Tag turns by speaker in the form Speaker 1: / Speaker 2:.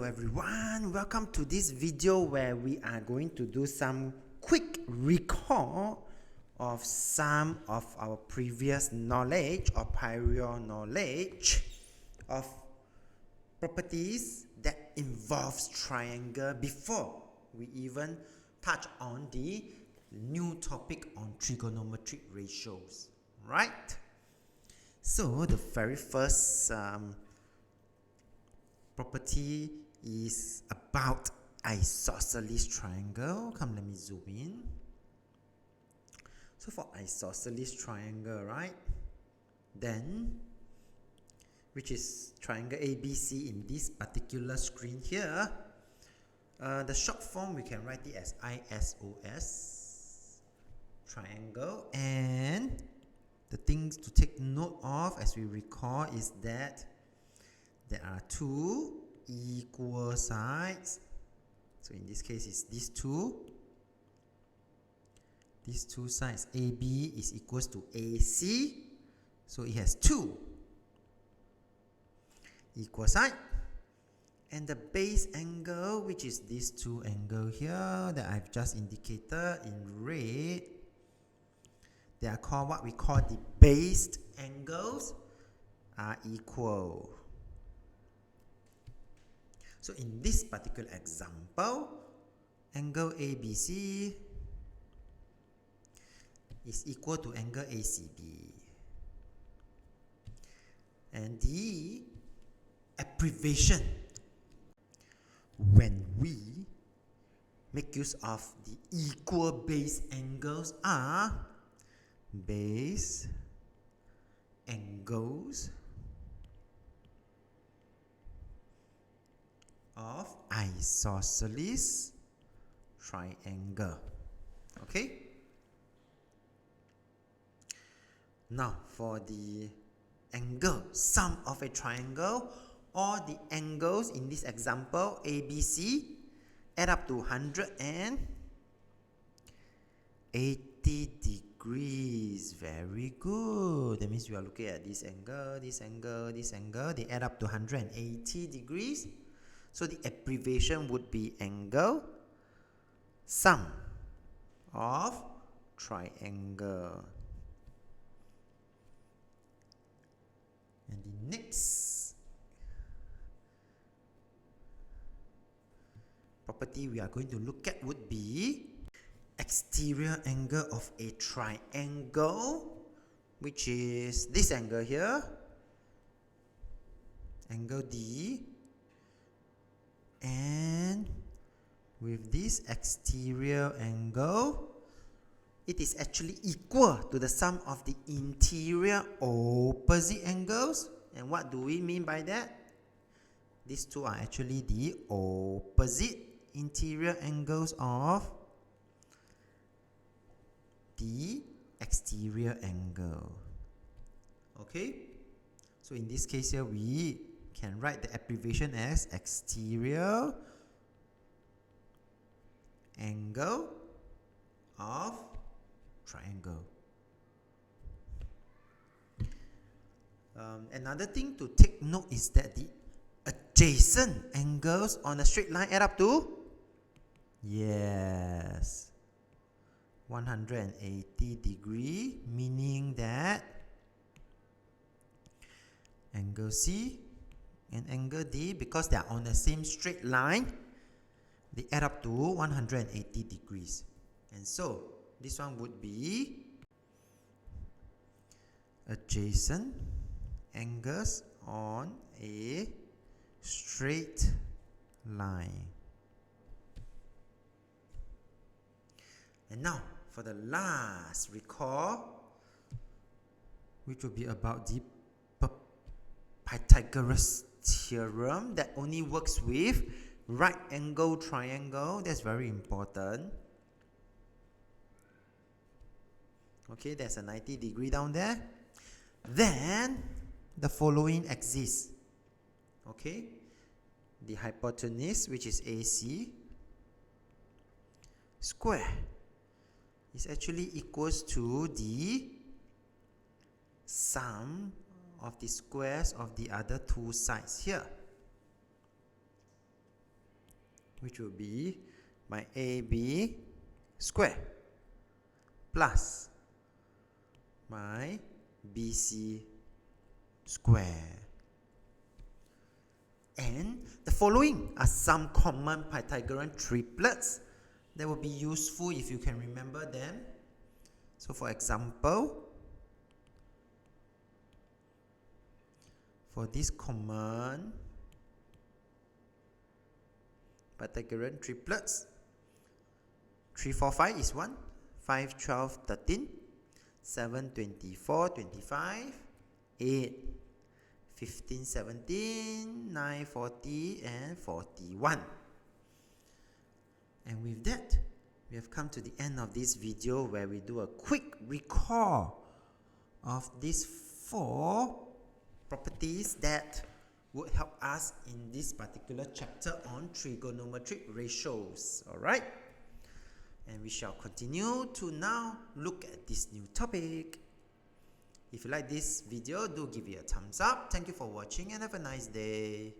Speaker 1: Hello everyone, welcome to this video where we are going to do some quick recall of some of our previous knowledge or prior knowledge of properties that involves triangle before we even touch on the new topic on trigonometric ratios, right? So the very first property is about isosceles triangle. Come, let me zoom in. So for isosceles triangle, right? Then, which is triangle ABC in this particular screen here, the short form we can write it as ISOS triangle. And the things to take note of as we recall is that there are two equal sides. So in this case, it's these two. These two sides, AB is equals to AC. So it has two equal sides. And the base angle, which is these two angles here that I've just indicated in red, they are called what we call the based angles, are equal. So in this particular example, angle ABC is equal to angle ACB. And the abbreviation when we make use of the equal base angles are base angles of isosceles triangle. Okay? Now for the angle sum of a triangle, all the angles in this example ABC add up to 180 degrees. Very good. That means we are looking at this angle, this angle, this angle. They add up to 180 degrees. So the abbreviation would be angle sum of triangle. And the next property we are going to look at would be exterior angle of a triangle, which is this angle here, angle D. And with this exterior angle, it is actually equal to the sum of the interior opposite angles. And what do we mean by that? These two are actually the opposite interior angles of the exterior angle. Okay? So in this case here, we can write the abbreviation as exterior angle of triangle. Another thing to take note is that the adjacent angles on a straight line add up to 180 degree, meaning that angle C and angle D, because they are on the same straight line, they add up to 180 degrees. And so this one would be adjacent angles on a straight line. And now for the last recall, which will be about the Pythagoras theorem that only works with right angle triangle. That's very important. Okay, there's a 90 degree down there. Then the following exists. Okay, the hypotenuse, which is AC, square is actually equals to the sum of the squares of the other two sides here. which will be my AB square plus my BC square. And the following are some common Pythagorean triplets that will be useful if you can remember them. So for example, for this common Pythagorean triplets, 3, 4, 5 is 1, 5, 12, 13, 7, 24, 25, 8, 15, 17, 9, 40, and 41. And with that, we have come to the end of this video where we do a quick recall of these 4 properties that would help us in this particular chapter on trigonometric ratios. Alright? And we shall continue to now look at this new topic. If you like this video, do give it a thumbs up. Thank you for watching and have a nice day.